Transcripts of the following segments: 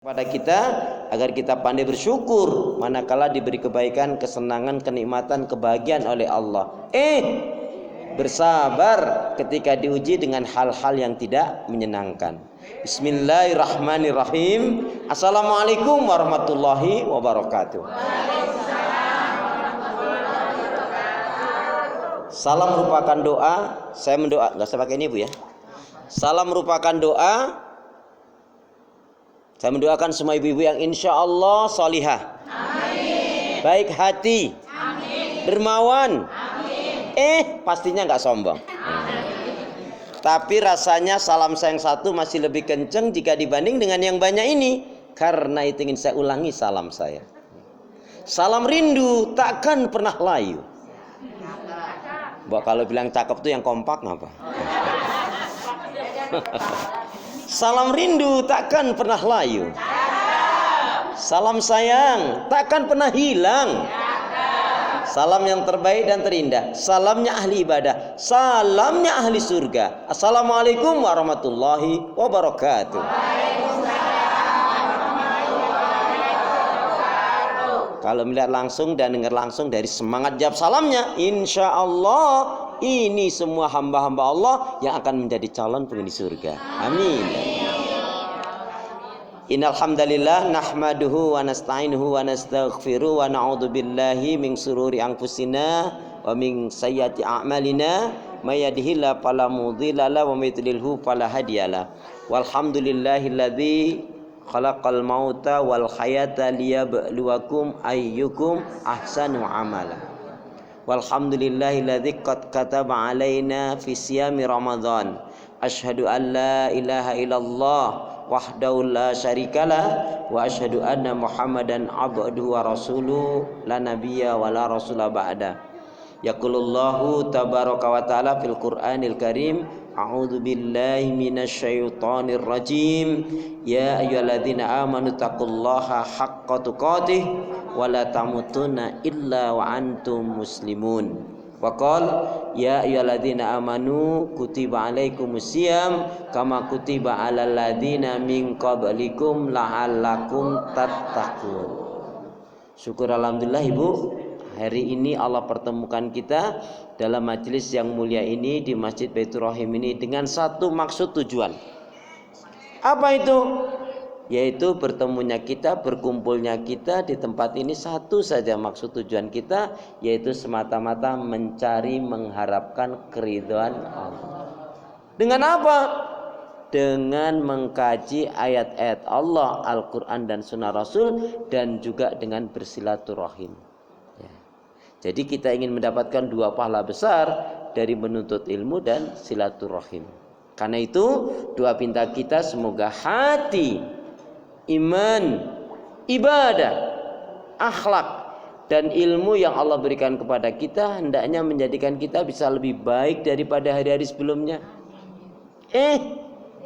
pada kita agar kita pandai bersyukur manakala diberi kebaikan, kesenangan, kenikmatan, kebahagiaan oleh Allah. Bersabar ketika diuji dengan hal-hal yang tidak menyenangkan. Bismillahirrahmanirrahim. Assalamualaikum warahmatullahi wabarakatuh. Salam merupakan doa. Saya mendoa, nggak usah pakai ini Bu ya. Salam merupakan doa. Saya mendoakan semua ibu-ibu yang insya Allah solihah, amin. Baik hati, amin. Dermawan, amin. Pastinya nggak sombong. Tapi rasanya salam saya yang satu masih lebih kenceng jika dibanding dengan yang banyak ini. Karena itu ingin saya ulangi salam saya. Salam rindu takkan pernah layu. Mbak kalau bilang cakep tuh yang kompak ngapa? Salam rindu takkan pernah layu. Salam sayang takkan pernah hilang. Salam yang terbaik dan terindah, salamnya ahli ibadah, salamnya ahli surga. Assalamualaikum warahmatullahi wabarakatuh. Kalau melihat langsung dan dengar langsung dari semangat jawab salamnya, insya Allah ini semua hamba-hamba Allah yang akan menjadi calon penghuni surga. Amin. Innal hamdalillah nahmaduhu wa nasta'inuhu wa nastaghfiruh wa na'udzu billahi min shururi anfusina wa min sayyiati a'malina may yahdihillahu fala mudilla lahu wa may yudlilhu fala hadiyalah. Walhamdulillahilladzi khalaqal mauta wal hayata liyabluwakum ayyukum ahsanu amala. Walhamdulillahilladzi qad kataba alaina fi siyami Ramadan. Asyhadu an la ilaha illallah wahdahu la syarikalah wa asyhadu anna Muhammadan abduhu wa rasuluh la nabiyya wa la rasula ba'da. Yaqulullahu tabaraka wa ta'ala fil Qur'anil Karim, a'udzu billahi minasyaitonir rajim. Ya ayyuhalladzina amanu taqullaha haqqa tuqatih wa la tamutunna illa wa antum muslimun. Wa qala ya ayyuhalladzina amanu kutiba alaikumusiyam kama kutiba alal ladzina min qablikum la'allakum tattaqun. Syukur alhamdulillah Ibu, hari ini Allah pertemukan kita dalam majelis yang mulia ini di Masjid Baitur Rahim ini dengan satu maksud tujuan. Apa itu? Yaitu bertemunya kita, berkumpulnya kita di tempat ini satu saja maksud tujuan kita, yaitu semata-mata mencari mengharapkan keridhaan Allah. Dengan apa? Dengan mengkaji ayat-ayat Allah, Al-Quran dan Sunnah Rasul, dan juga dengan bersilaturahim. Jadi kita ingin mendapatkan dua pahala besar dari menuntut ilmu dan silaturahim. Karena itu doa pinta kita semoga hati, iman, ibadah, akhlak dan ilmu yang Allah berikan kepada kita hendaknya menjadikan kita bisa lebih baik daripada hari-hari sebelumnya.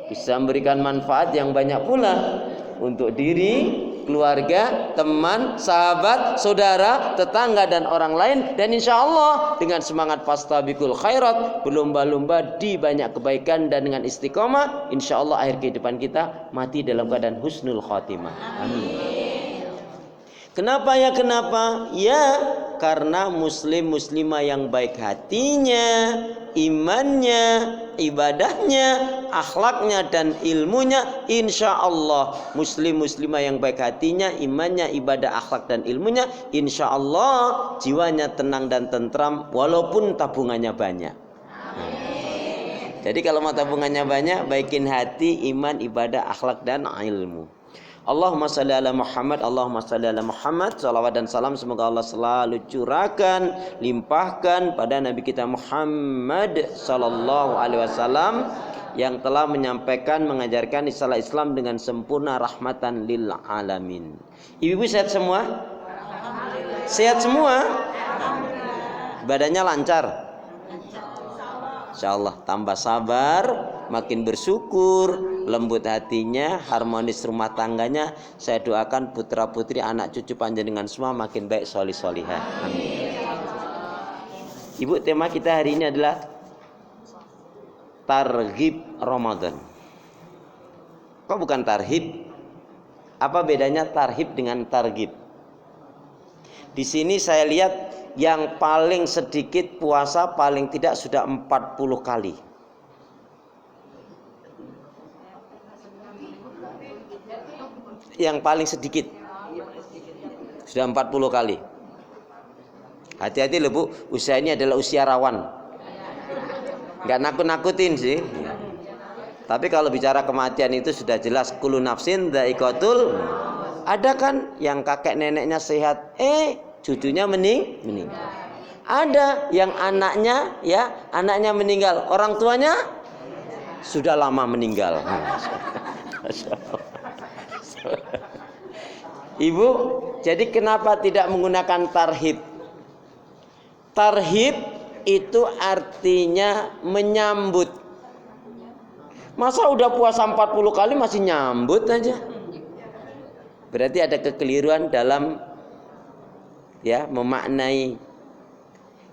Bisa memberikan manfaat yang banyak pula untuk diri, keluarga, teman, sahabat, saudara, tetangga dan orang lain, dan insya Allah dengan semangat fastabiqul khairat, berlomba-lomba di banyak kebaikan, dan dengan istiqomah insya Allah akhir kehidupan kita mati dalam keadaan husnul khotimah. Amin. Kenapa ya? Kenapa? Ya karena muslim muslimah yang baik hatinya, imannya, ibadahnya, akhlaknya dan ilmunya, insya Allah muslim muslimah yang baik hatinya, imannya, ibadah, akhlak dan ilmunya, insya Allah jiwanya tenang dan tentram walaupun tabungannya banyak. Jadi kalau mau tabungannya banyak, baikin hati, iman, ibadah, akhlak dan ilmu. Allahumma salli ala Muhammad, Allahumma salli ala Muhammad. Salawat dan salam semoga Allah selalu curahkan, limpahkan pada Nabi kita Muhammad sallallahu alaihi wasallam yang telah menyampaikan, mengajarkan istilah Islam dengan sempurna, rahmatan lil alamin. Ibu-ibu sehat semua? Sehat semua? Badannya lancar? Insyaallah tambah sabar, makin bersyukur, lembut hatinya, harmonis rumah tangganya. Saya doakan putra putri anak cucu panjenengan semua makin baik, solih solihah. Amin. Ibu, tema kita hari ini adalah targhib Ramadan. Kok bukan tarhib? Apa bedanya tarhib dengan targhib? Di sini saya lihat yang paling sedikit puasa paling tidak sudah 40 kali. Yang paling sedikit sudah 40 kali. Hati-hati loh Bu, usia ini adalah usia rawan. Nggak nakut-nakutin sih. Tapi kalau bicara kematian itu sudah jelas kullu nafsin dha'iqatul. Ada kan yang kakek neneknya sehat, cucunya meninggal. Ada yang anaknya meninggal, orang tuanya sudah lama meninggal. Ibu, jadi kenapa tidak menggunakan tarhib? Tarhib itu artinya menyambut. Masa udah puasa 40 kali masih nyambut aja? Berarti ada kekeliruan dalam memaknai.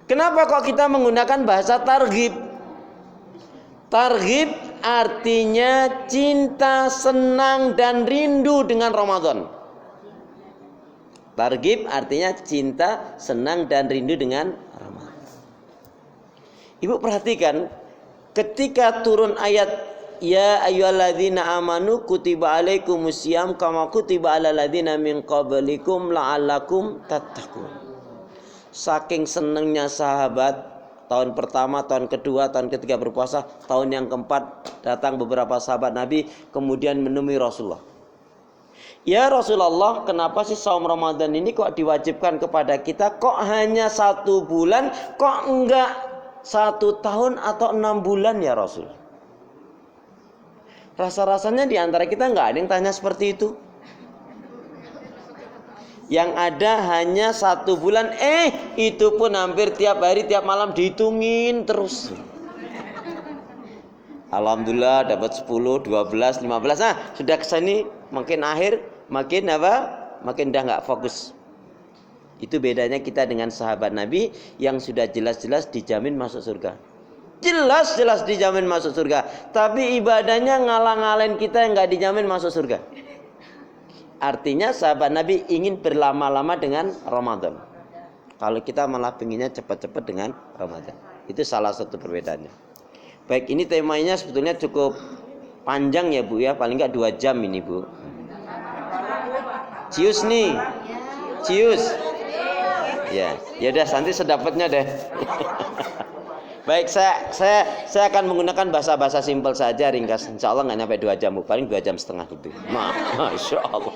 Kenapa kok kita menggunakan bahasa targhib? Targhib artinya cinta, senang dan rindu dengan Ramadan. Targhib artinya cinta, senang dan rindu dengan Ramadan. Ibu perhatikan ketika turun ayat ya ayyuhalladzina amanu kutiba alaikumusiyam kama kutiba alal ladzina min qablikum la'allakum tattaqun. Saking senangnya sahabat tahun pertama, tahun kedua, tahun ketiga berpuasa, tahun yang keempat datang beberapa sahabat Nabi kemudian menemui Rasulullah. Ya Rasulullah, kenapa sih saum Ramadan ini kok diwajibkan kepada kita? Kok hanya 1 bulan? Kok enggak 1 tahun atau 6 bulan ya Rasul? Rasa-rasanya di antara kita nggak ada yang tanya seperti itu. Yang ada hanya 1 bulan, itu pun hampir tiap hari, tiap malam dihitungin terus. Alhamdulillah dapat 10, 12, 15. Nah, sudah kesini makin akhir, makin udah nggak fokus. Itu bedanya kita dengan sahabat Nabi yang sudah jelas-jelas dijamin masuk surga. Jelas-jelas dijamin masuk surga, tapi ibadahnya ngalang-ngalain kita yang nggak dijamin masuk surga. Artinya sahabat Nabi ingin berlama-lama dengan Ramadan. Kalau kita malah pengennya cepat-cepat dengan Ramadan. Itu salah satu perbedaannya. Baik, ini temanya sebetulnya cukup panjang ya Bu ya, paling nggak 2 jam ini Bu. Cius nih, cius. Ya udah nanti sedapatnya deh. Baik, saya akan menggunakan bahasa simpel saja, ringkas. Insya Allah nggak nyampe 2 jam, Bu. Paling 2 jam setengah lebih. Masya Allah.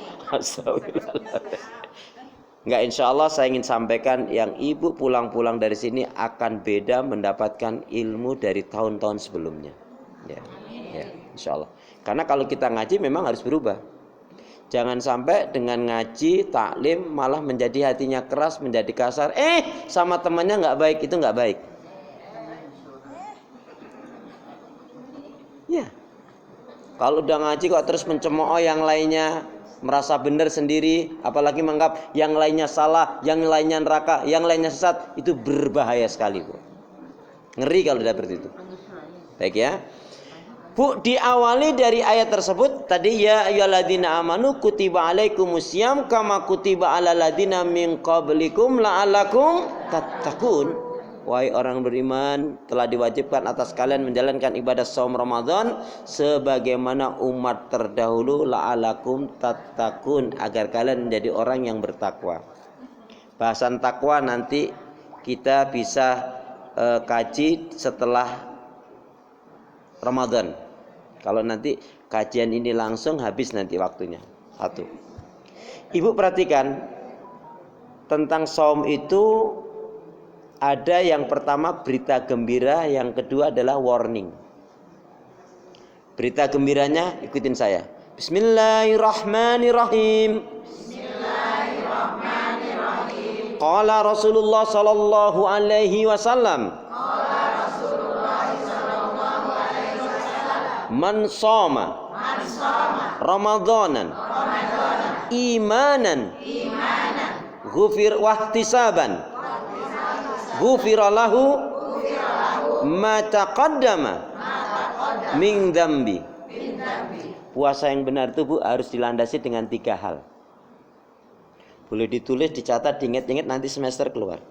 Nggak, insya Allah saya ingin sampaikan yang ibu pulang-pulang dari sini akan beda mendapatkan ilmu dari tahun-tahun sebelumnya. Ya, insya Allah. Karena kalau kita ngaji memang harus berubah. Jangan sampai dengan ngaji, taklim malah menjadi hatinya keras, menjadi kasar. Sama temannya nggak baik, itu nggak baik. Ya, kalau udah ngaji kok terus mencemooh yang lainnya, merasa benar sendiri, apalagi menganggap yang lainnya salah, yang lainnya neraka, yang lainnya sesat, itu berbahaya sekali Bu. Ngeri kalau seperti itu. Baik ya Bu, diawali dari ayat tersebut tadi ya ayyuhalladzina amanu kutiba alaikumusiyam kama kutiba alal ladzina min qablikum la'allakum tattaqun. Wahai orang beriman, telah diwajibkan atas kalian menjalankan ibadah saum Ramadan sebagaimana umat terdahulu la'alakum tattaqun, agar kalian menjadi orang yang bertakwa. Bahasan takwa nanti kita bisa kaji setelah Ramadan. Kalau nanti kajian ini langsung habis nanti waktunya. 1. Ibu perhatikan tentang saum itu ada yang pertama berita gembira, yang kedua adalah warning. Berita gembiranya ikutin saya. Bismillahirrahmanirrahim. Bismillahirrahmanirrahim. Qala Rasulullah sallallahu alaihi wasallam. Man shoma Ramadanan imanan ghufir wahtisaban ghufira lahu ma taqaddama min dzambi puasa yang benar itu Bu harus dilandasi dengan 3 hal. Boleh ditulis, dicatat, diingat-ingat, nanti semester keluar.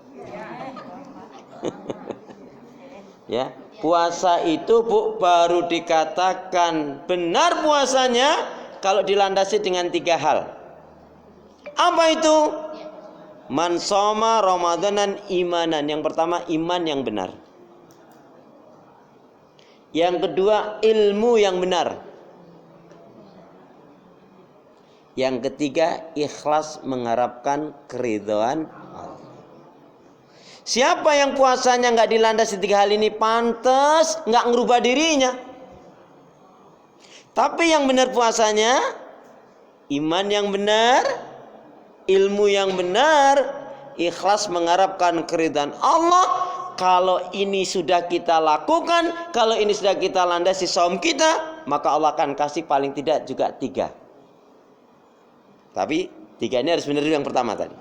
Ya, puasa itu Bu baru dikatakan benar puasanya kalau dilandasi dengan 3 hal. Apa itu? Man shoma ramadanan imanan. Yang pertama iman yang benar. Yang kedua ilmu yang benar. Yang ketiga ikhlas mengharapkan keridhaan Allah. Siapa yang puasanya nggak dilandasi 3 hal ini, pantas nggak ngerubah dirinya. Tapi yang benar puasanya, iman yang benar, ilmu yang benar, ikhlas mengharapkan keridhaan Allah. Kalau ini sudah kita lakukan, kalau ini sudah kita landasi saum kita, maka Allah akan kasih paling tidak juga 3. Tapi 3 ini harus benar yang pertama tadi.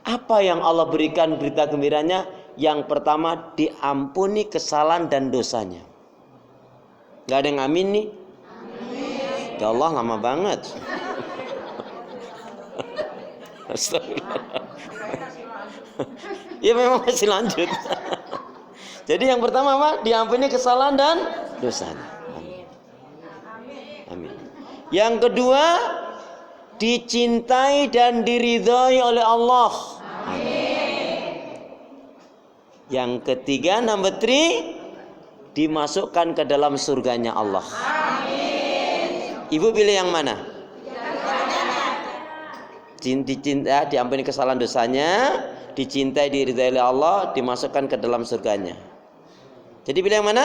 Apa yang Allah berikan berita gembiranya? Yang pertama diampuni kesalahan dan dosanya. Gak ada yang amin nih? Amin. Ya Allah lama banget. Astagfirullah. Ya memang masih lanjut. Jadi yang pertama apa? Diampuni kesalahan dan dosanya. Amin. Yang kedua dicintai dan diridhai oleh Allah. Amin. Yang ketiga, number 3, dimasukkan ke dalam surganya Allah. Amin. Ibu pilih yang mana? Dicinta, diampuni kesalahan dosanya, dicintai, diridhai oleh Allah, dimasukkan ke dalam surganya. Jadi pilih yang mana?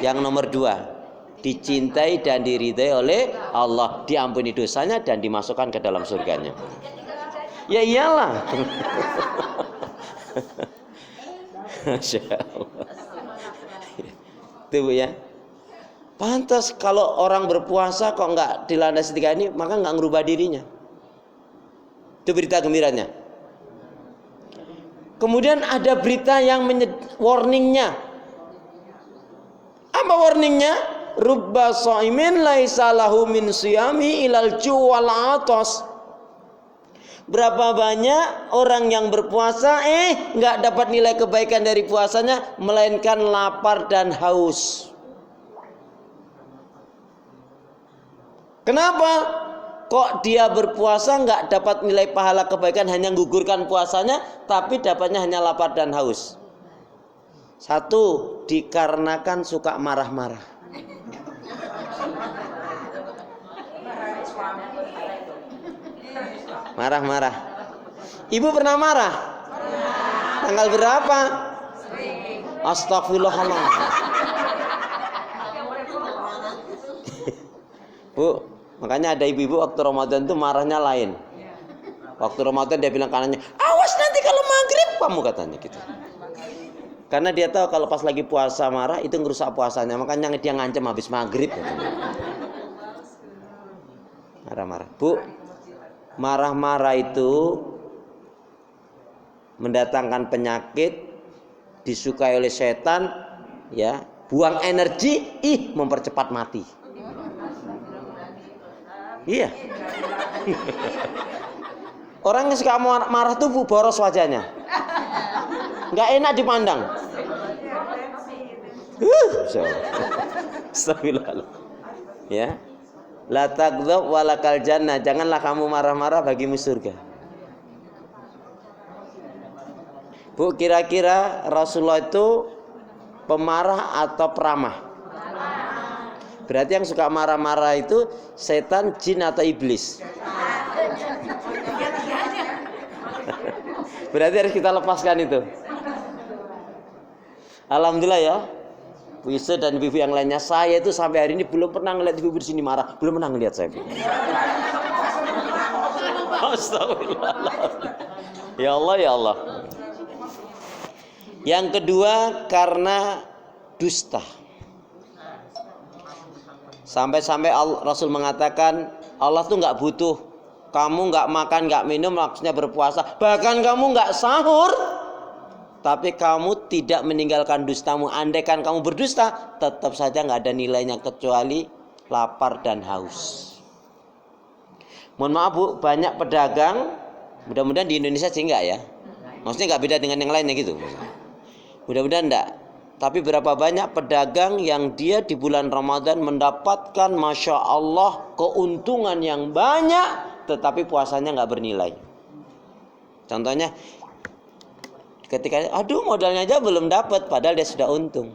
Yang nomor 2. Dicintai dan diridhai oleh Allah, diampuni dosanya dan dimasukkan ke dalam surganya. Ya iyalah. Masya Allah. Itu Bu ya. Pantas kalau orang berpuasa kok nggak dilandasi 3 ini, maka nggak ngerubah dirinya. Itu berita gembiranya. Kemudian ada berita yang warningnya. Apa warningnya? Rubba shaimin laisa lahu min siyami ilal ju' wal atas. Berapa banyak orang yang berpuasa nggak dapat nilai kebaikan dari puasanya, melainkan lapar dan haus. Kenapa? Kok dia berpuasa nggak dapat nilai pahala kebaikan, hanya gugurkan puasanya, tapi dapatnya hanya lapar dan haus? 1, dikarenakan suka marah-marah. Marah-marah. Ibu pernah marah? Tanggal berapa? Astagfirullahaladzim. Bu, makanya ada ibu-ibu waktu Ramadan itu marahnya lain. Waktu Ramadan dia bilang kanannya, awas nanti kalau maghrib kamu, katanya gitu. Karena dia tahu kalau pas lagi puasa marah itu ngerusak puasanya, makanya dia ngancam habis maghrib, katanya. Marah-marah. Bu, marah-marah itu mendatangkan penyakit, disukai oleh setan, ya, buang energi, mempercepat mati. Iya. Orang yang suka marah tuh Bu, boros wajahnya, nggak enak dipandang. Astagfirullah. Ya. La taghdab walakal jannah. Janganlah kamu marah-marah, bagimu surga. Bu, kira-kira Rasulullah itu pemarah atau peramah? Berarti yang suka marah-marah itu setan, jin atau iblis? Berarti harus kita lepaskan itu. Alhamdulillah ya, Bu Yusuf dan ibu yang lainnya, saya itu sampai hari ini belum pernah ngeliat ibu di sini marah, belum pernah ngeliat saya. Astagfirullah. Ya Allah, ya Allah. Yang kedua karena dusta. Sampai-sampai Rasul mengatakan Allah tuh nggak butuh kamu nggak makan, nggak minum, maksudnya berpuasa. Bahkan kamu nggak sahur, tapi kamu tidak meninggalkan dustamu. Andaikan kamu berdusta, tetap saja nggak ada nilainya kecuali lapar dan haus. Mohon maaf Bu, banyak pedagang, mudah-mudahan di Indonesia sih enggak ya. Maksudnya enggak beda dengan yang lainnya gitu. Mudah-mudahan enggak. Tapi berapa banyak pedagang yang dia di bulan Ramadan mendapatkan Masya Allah keuntungan yang banyak, tetapi puasanya enggak bernilai. Contohnya, ketika aduh modalnya aja belum dapat, padahal dia sudah untung.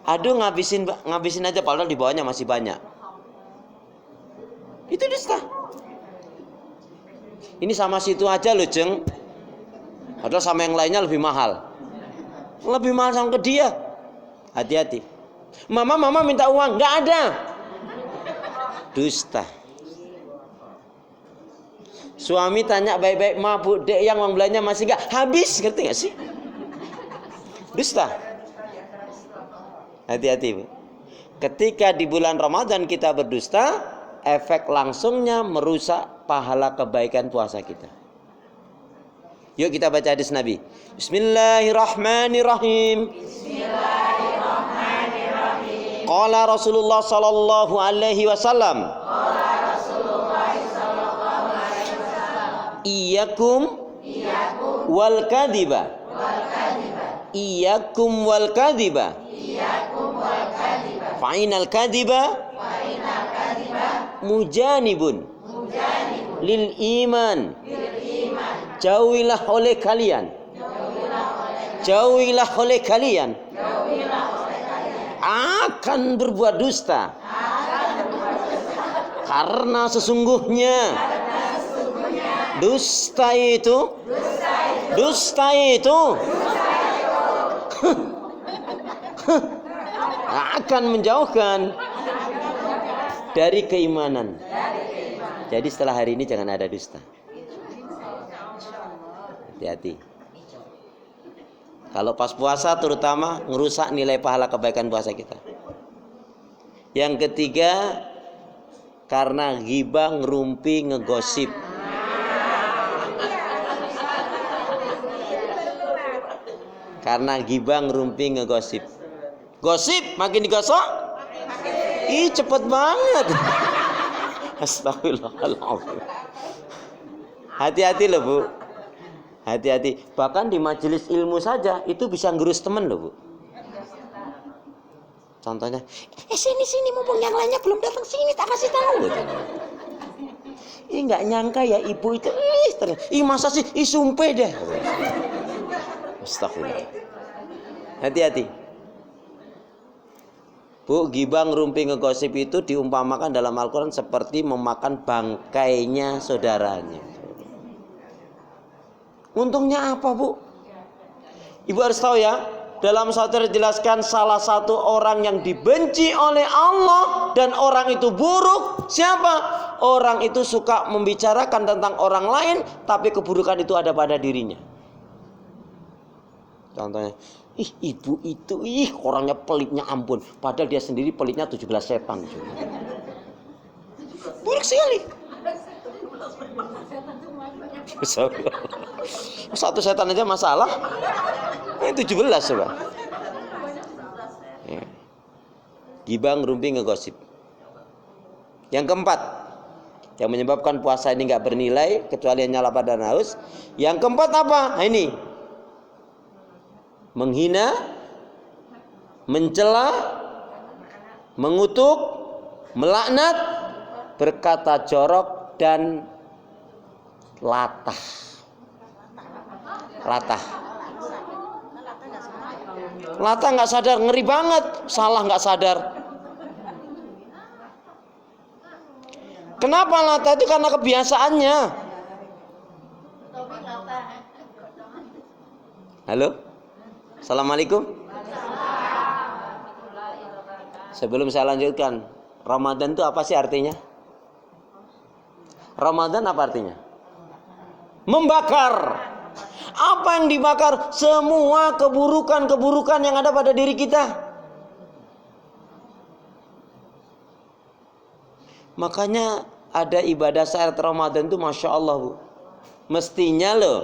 Aduh ngabisin aja, padahal di bawahnya masih banyak. Itu dusta. Ini sama situ aja loh Jeng. Padahal sama yang lainnya lebih mahal. Lebih mahal sama ke dia. Hati-hati. Mama minta uang, nggak ada. Dusta. Suami tanya baik-baik, Ma Bu, dek yang uang belanja masih nggak? Habis, ngerti nggak sih? Dusta. Hati-hati Bu. Ketika di bulan Ramadan kita berdusta, efek langsungnya merusak pahala kebaikan puasa kita. Yuk kita baca hadis Nabi. Bismillahirrahmanirrahim. Bismillahirrahmanirrahim. Qala Rasulullah sallallahu alaihi wasallam. Iyyakum wal kadhiba. Iyyakum wal kadhiba. Fa'inal kadhiba mujanibun lil iman. Jauhilah oleh kalian akan berbuat dusta, karena sesungguhnya dusta itu akan menjauhkan dari keimanan. Jadi setelah hari ini jangan ada dusta. Hati-hati. Kalau pas puasa terutama ngerusak nilai pahala kebaikan puasa kita. Yang ketiga, karena ghibah, ngerumpi, ngegosip. Karena ghibah, ngerumpi, ngegosip. Gosip makin digosok, ih cepet banget. Astagfirullahaladzim. Hati-hati loh Bu. Hati-hati. Bahkan di majelis ilmu saja itu bisa ngerus temen loh Bu. Contohnya, sini mumpung yang lainnya belum datang, sini tak kasih tahu. Ih nggak nyangka ya ibu itu. Masa sih? Sumpah deh. Astagfirullah. Hati-hati. Bu, ghibah, ngerumpi, ngegosip itu diumpamakan dalam Al-Quran seperti memakan bangkainya saudaranya. Untungnya apa Bu? Ibu harus tahu ya, dalam satu dijelaskan salah satu orang yang dibenci oleh Allah dan orang itu buruk. Siapa? Orang itu suka membicarakan tentang orang lain, tapi keburukan itu ada pada dirinya. Contohnya, ibu itu, orangnya pelitnya ampun. Padahal dia sendiri pelitnya 17 setan. Buruk sekali. Satu setan aja masalah. Ini 17 coba. Ya. Ghibah, ngerumpi, ngegosip. Yang keempat, yang menyebabkan puasa ini nggak bernilai kecuali hanya lapar dan haus. Yang keempat apa? Nah, ini menghina, mencela, mengutuk, melaknat, berkata jorok dan latah. Latah nggak sadar, ngeri banget. Salah nggak sadar. Kenapa latah itu? Karena kebiasaannya. Halo, assalamualaikum. Sebelum saya lanjutkan, Ramadan itu apa sih artinya? Ramadan apa artinya? Membakar. Apa yang dibakar? Semua keburukan-keburukan yang ada pada diri kita. Makanya ada ibadah saat Ramadan itu Masya Allah Bu. Mestinya loh,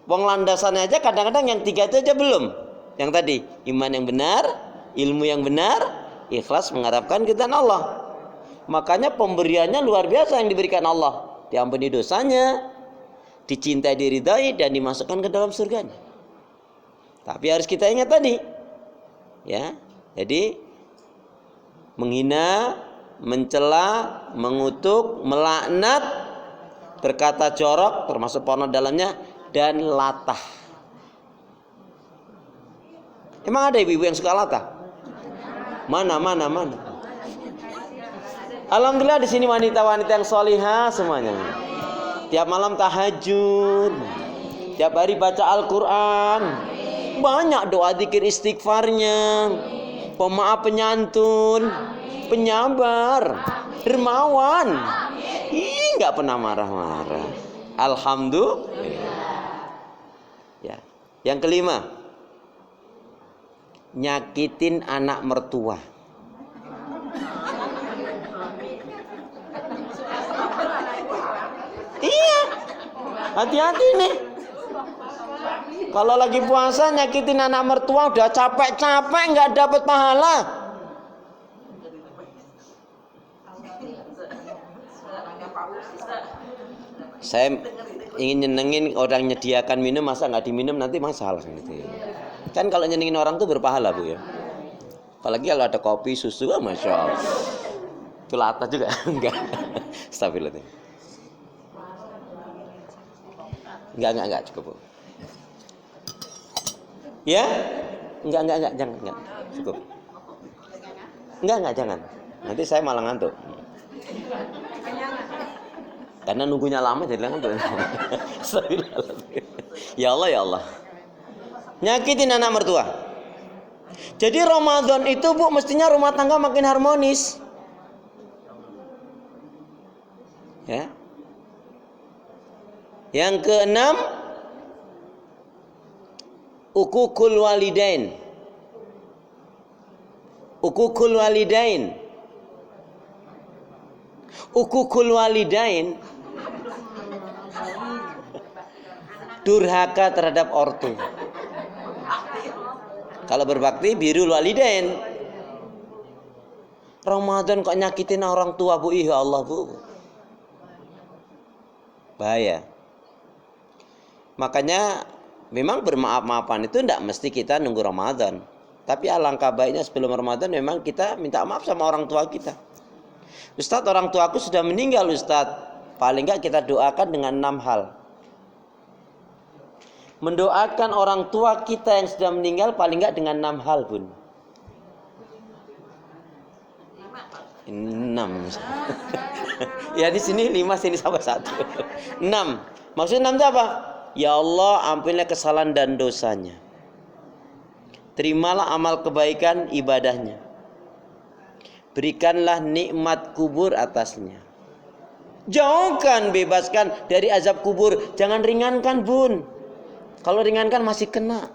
wong landasannya aja kadang-kadang yang 3 itu aja belum. Yang tadi, iman yang benar, ilmu yang benar, ikhlas mengharapkan keridhaan Allah. Makanya pemberiannya luar biasa yang diberikan Allah. Diampuni dosanya, dicintai, diridai, dan dimasukkan ke dalam surganya. Tapi harus kita ingat tadi, ya. Jadi menghina, mencela, mengutuk, melaknat, berkata jorok, termasuk porno dalamnya, dan latah. Emang ada ibu-ibu yang suka latah? Mana? Alhamdulillah di sini wanita-wanita yang solihah semuanya. Tiap malam tahajud, tiap hari baca Al-Quran, banyak doa zikir istighfarnya, pemaaf penyantun, penyabar, dermawan, nggak pernah marah-marah. Alhamdulillah. Ya. Yang kelima, nyakitin anak mertua. Iya, hati-hati nih. Kalau lagi puasa nyakitin anak mertua, udah capek-capek nggak dapat pahala. Saya ingin nyenengin orang nyediakan minum, masa nggak diminum nanti masalah gitu. Kan kalau nyenengin orang tuh berpahala, Bu, ya. Apalagi kalau ada kopi, susu, masya Allah. Itu latah juga, enggak. Astagfirullah. Enggak cukup, Bu. Ya? Enggak, jangan. Cukup. Enggak, jangan. Nanti saya malah ngantuk. Karena nunggunya lama jadi ngantuk. Ya Allah. Nyakitin anak mertua. Jadi Ramadan itu, Bu, mestinya rumah tangga makin harmonis. Ya. Yang keenam, ukukul walidain. Ukukul walidain durhaka terhadap ortu. Kalau berbakti birrul walidain. Ramadan kok nyakitin orang tua, Bu? Ya Allah, Bu. Bahaya. Makanya memang bermaaf-maafan itu tidak mesti kita nunggu Ramadan. Tapi alangkah baiknya sebelum Ramadan memang kita minta maaf sama orang tua kita. Ustadz, orang tuaku sudah meninggal, Ustadz. Paling enggak kita doakan dengan 6 hal. Mendoakan orang tua kita yang sudah meninggal paling enggak dengan 6 hal, Bun. 6. Ya di sini 5, sini sampai 1. 6. Maksudnya 6 itu apa? Ya Allah, ampunilah kesalahan dan dosanya. Terimalah amal kebaikan ibadahnya. Berikanlah nikmat kubur atasnya. Jauhkan, bebaskan dari azab kubur. Jangan ringankan, Bun. Kalau ringankan masih kena.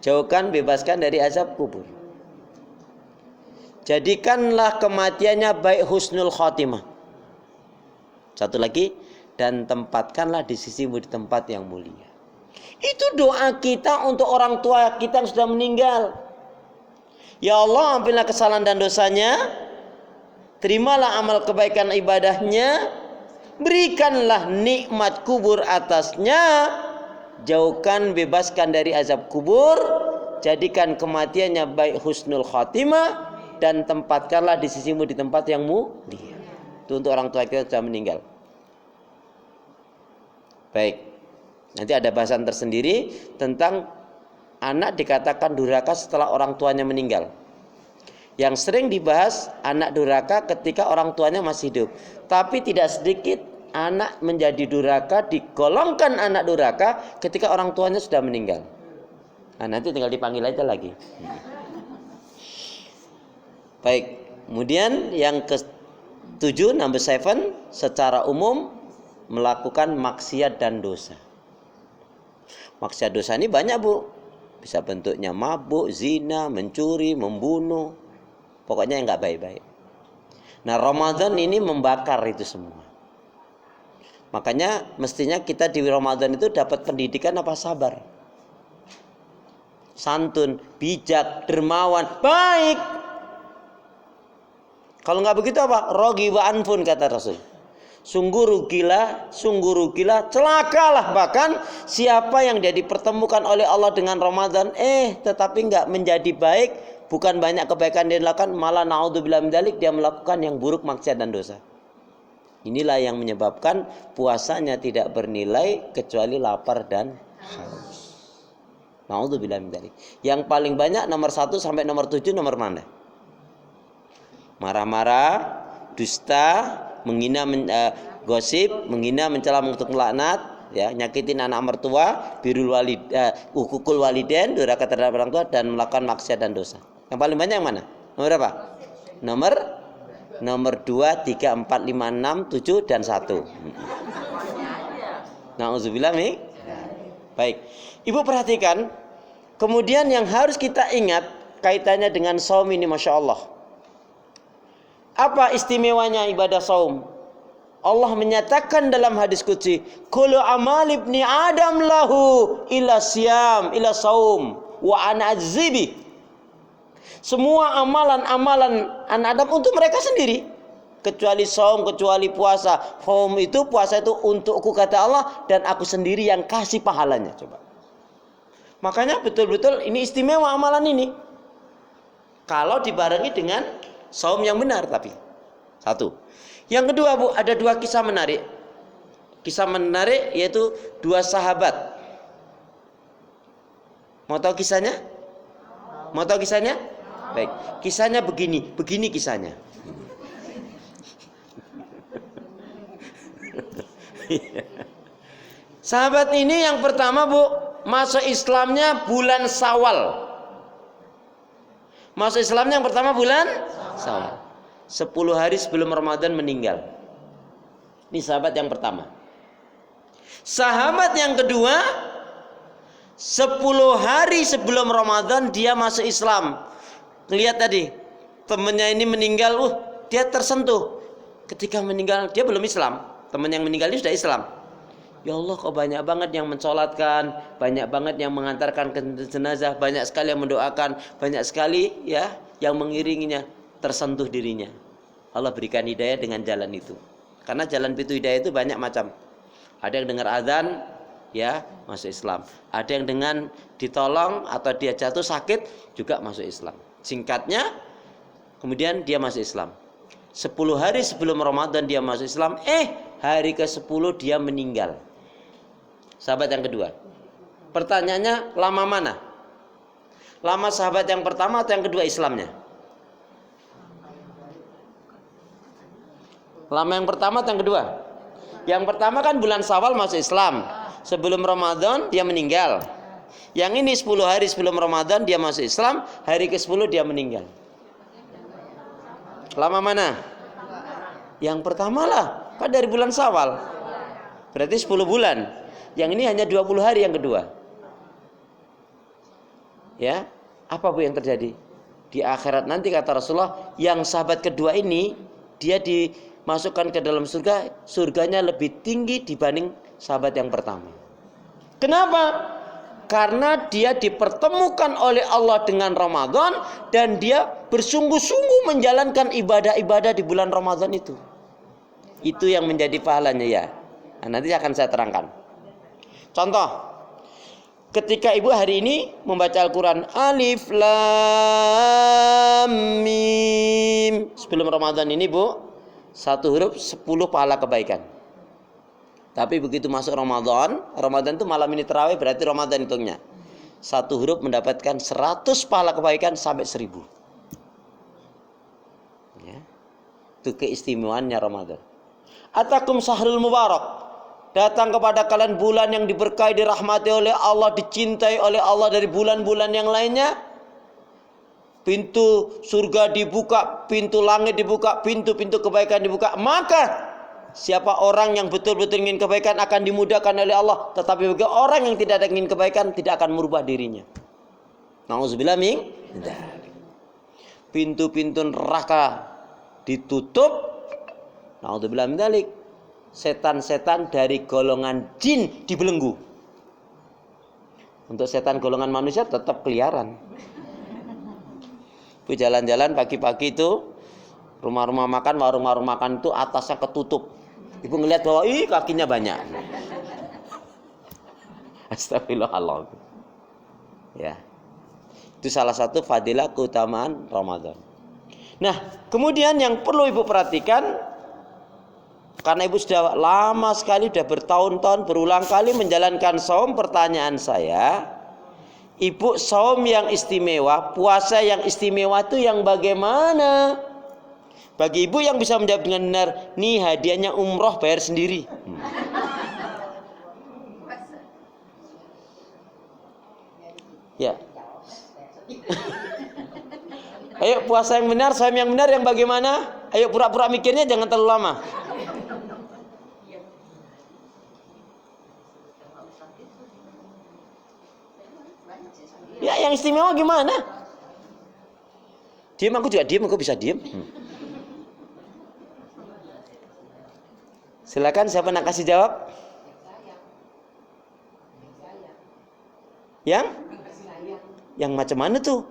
Jauhkan, bebaskan dari azab kubur. Jadikanlah kematiannya baik husnul khotimah. Satu lagi, dan tempatkanlah di sisimu di tempat yang mulia. Itu doa kita untuk orang tua kita yang sudah meninggal. Ya Allah, ampunilah kesalahan dan dosanya. Terimalah amal kebaikan ibadahnya. Berikanlah nikmat kubur atasnya. Jauhkan, bebaskan dari azab kubur. Jadikan kematiannya baik husnul khatimah. Dan tempatkanlah di sisimu di tempat yang mulia. Itu untuk orang tua kita yang sudah meninggal. Baik, nanti ada bahasan tersendiri tentang anak dikatakan durhaka setelah orang tuanya meninggal. Yang sering dibahas anak durhaka ketika orang tuanya masih hidup. Tapi tidak sedikit anak menjadi durhaka, digolongkan anak durhaka ketika orang tuanya sudah meninggal. Nah, nanti tinggal dipanggil aja lagi. Baik, kemudian yang ke-7, number 7, secara umum melakukan maksiat dan dosa. Maksiat dosa ini banyak, Bu. Bisa bentuknya mabuk, zina, mencuri, membunuh. Pokoknya yang nggak baik-baik. Nah, Ramadan ini membakar itu semua. Makanya mestinya kita di Ramadan itu dapat pendidikan apa sabar. santun, bijak, dermawan, baik. Kalau nggak begitu apa? Rogi wa anfun, kata Rasul. Sungguh rugilah, celakalah bahkan siapa yang dia dipertemukan oleh Allah dengan Ramadan, tetapi nggak menjadi baik, bukan banyak kebaikan dia lakukan, malah naudzubillah min dzalik, dia melakukan yang buruk, maksiat dan dosa. Inilah yang menyebabkan puasanya tidak bernilai kecuali lapar dan haus. Naudzubillah min dzalik. Yang paling banyak nomor 1 sampai nomor 7 nomor mana? Marah-marah, dusta, menghina, gosip, menghina, mencela, mengutuk, melaknat, ya, nyakitin anak mertua, ukukul waliden, durhaka terhadap orang tua, dan melakukan maksiat dan dosa. Yang paling banyak yang mana? Nomor berapa? Nomor 2, 3, 4, 5, 6, 7 dan 1. Nauzubillah min. Baik. Ibu perhatikan, kemudian yang harus kita ingat kaitannya dengan saum ini, Masya Allah. Apa istimewanya ibadah saum? Allah menyatakan dalam hadis qudsi, kullu amal ibni adam lahu ila siyam ila saum wa ana azibi. Semua amalan-amalan anak Adam untuk mereka sendiri, kecuali saum, kecuali puasa. Saum itu, puasa itu untukku, kata Allah, dan aku sendiri yang kasih pahalanya. Coba. Makanya betul-betul ini istimewa amalan ini. Kalau dibarengi dengan saum yang benar, tapi satu. Yang kedua, Bu, ada 2 kisah menarik. Kisah menarik yaitu 2 sahabat. Mau tahu kisahnya? Baik, kisahnya begini kisahnya. Sahabat ini yang pertama, Bu, masuk Islamnya bulan Syawal. Masuk Islamnya yang pertama bulan Syawal. 10 hari sebelum Ramadan meninggal. Ini sahabat yang pertama. Sahabat yang kedua, 10 hari sebelum Ramadan dia masuk Islam. Lihat tadi, temannya ini meninggal, dia tersentuh. Ketika meninggal, dia belum Islam. Teman yang meninggal ini sudah Islam. Ya Allah, kok banyak banget yang mensolatkan, banyak banget yang mengantarkan ke jenazah, banyak sekali yang mendoakan, banyak sekali ya yang mengiringinya. Tersentuh dirinya. Allah berikan hidayah dengan jalan itu. Karena jalan pintu hidayah itu banyak macam. Ada yang dengar azan, ya masuk Islam. Ada yang dengan ditolong atau dia jatuh sakit juga masuk Islam. Singkatnya, kemudian dia masuk Islam. 10 hari sebelum Ramadan dia masuk Islam. Hari ke-10 dia meninggal. Sahabat yang kedua. Pertanyaannya, lama mana? Lama sahabat yang pertama atau yang kedua Islamnya? Lama yang pertama atau yang kedua? Yang pertama kan bulan Syawal masuk Islam. Sebelum Ramadan dia meninggal. Yang ini 10 hari sebelum Ramadan dia masuk Islam. Hari ke-10 dia meninggal. Lama mana? Yang pertama lah. Kan dari bulan Syawal. Berarti 10 bulan. Yang ini hanya 20 hari yang kedua. Ya, apa Bu yang terjadi? Di akhirat nanti kata Rasulullah, yang sahabat kedua ini dia dimasukkan ke dalam surga, surganya lebih tinggi dibanding sahabat yang pertama. Kenapa? Karena dia dipertemukan oleh Allah dengan Ramadan dan dia bersungguh-sungguh menjalankan ibadah-ibadah di bulan Ramadan itu. Itu yang menjadi pahalanya ya. Nah, nanti akan saya terangkan. Contoh, ketika ibu hari ini membaca Al-Quran Alif Lam Mim, sebelum Ramadan ini Bu, 1 huruf 10 pahala kebaikan. Tapi begitu masuk Ramadan itu malam ini terawih, berarti Ramadan hitungnya 1 huruf mendapatkan 100 pahala kebaikan sampai 1000 ya. Itu keistimewaannya Ramadan. Atakum sahrul mubarak, datang kepada kalian bulan yang diberkahi, dirahmati oleh Allah, dicintai oleh Allah dari bulan-bulan yang lainnya. Pintu surga dibuka, pintu langit dibuka, pintu-pintu kebaikan dibuka. Maka siapa orang yang betul-betul ingin kebaikan akan dimudahkan oleh Allah. Tetapi bagi orang yang tidak ingin kebaikan tidak akan merubah dirinya. Nauzubillah min dzalik. Pintu-pintu neraka ditutup. Nauzubillah min dzalik. Setan-setan dari golongan jin dibelenggu. Untuk setan golongan manusia tetap keliaran. Bu jalan-jalan pagi-pagi itu, rumah-rumah makan, warung-warung makan itu atasnya ketutup. Ibu ngelihat bahwa kakinya banyak. Astagfirullahaladzim. Ya. Itu salah satu fadilah keutamaan Ramadan. Nah, kemudian yang perlu ibu perhatikan, karena ibu sudah lama sekali, sudah bertahun-tahun, berulang kali menjalankan saum, pertanyaan saya, ibu, saum yang istimewa, puasa yang istimewa itu yang bagaimana? Bagi ibu yang bisa menjawab dengan benar, nih hadiahnya umroh bayar sendiri. Ya. Ayo puasa yang benar, saum yang benar yang bagaimana? Ayo pura-pura mikirnya jangan terlalu lama. Ya yang istimewa gimana? Diam, aku juga diam, aku bisa diam. Silakan, siapa nak kasih jawab? Yang macam mana tuh?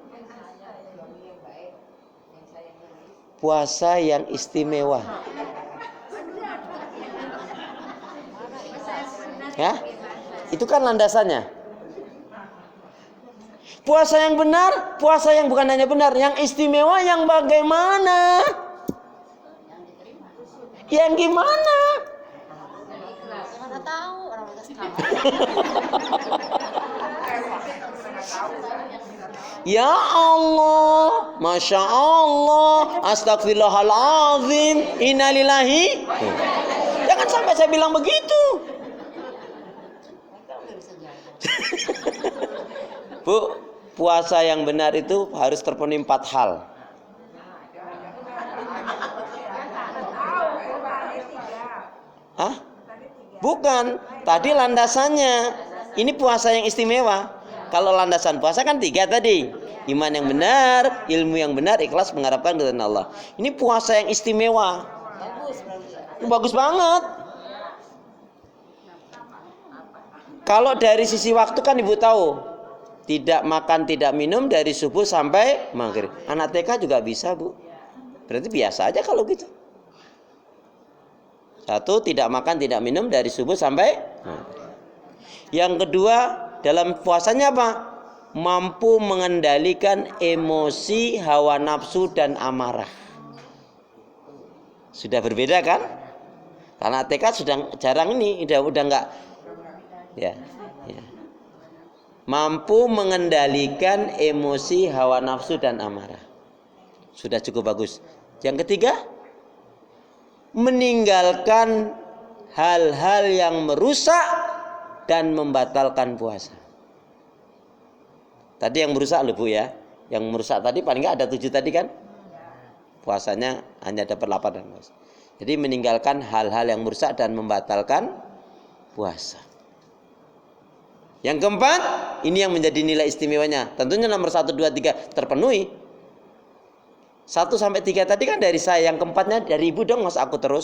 Puasa yang istimewa. Ya? Itu kan landasannya. Puasa yang benar, puasa yang bukan hanya benar, yang istimewa yang bagaimana? Yang gimana? Mana tahu orang tahu. Ya Allah, Masya Allah, astagfirullahaladzim, innalillahi. Jangan sampai saya bilang begitu. Bu, puasa yang benar itu harus terpenuhi 4 hal. Hah? Bukan, tadi landasannya. Ini puasa yang istimewa. Kalau landasan puasa kan 3 tadi. Iman yang benar, ilmu yang benar, ikhlas mengharapkan keridhaan Allah. Ini puasa yang istimewa. Bagus banget. Kalau dari sisi waktu kan ibu tahu, tidak makan, tidak minum dari subuh sampai maghrib. Anak TK juga bisa, Bu. Berarti biasa aja kalau gitu. 1, tidak makan, tidak minum dari subuh sampai maghrib. Yang kedua, dalam puasanya apa? Mampu mengendalikan emosi, hawa nafsu dan amarah. Sudah berbeda kan? Karena TK sudah jarang ini, udah enggak. Ya. Mampu mengendalikan emosi, hawa nafsu dan amarah. Sudah cukup bagus. Yang ketiga, meninggalkan hal-hal yang merusak dan membatalkan puasa. Tadi yang merusak loh Bu ya. Yang merusak tadi paling enggak ada 7 tadi kan? Puasanya hanya dapat 8 dan puasa. Jadi meninggalkan hal-hal yang merusak dan membatalkan puasa. Yang keempat, ini yang menjadi nilai istimewanya. Tentunya nomor 1, 2, 3 terpenuhi. 1 sampai 3 tadi kan dari saya. Yang keempatnya dari ibu dong, mas aku terus.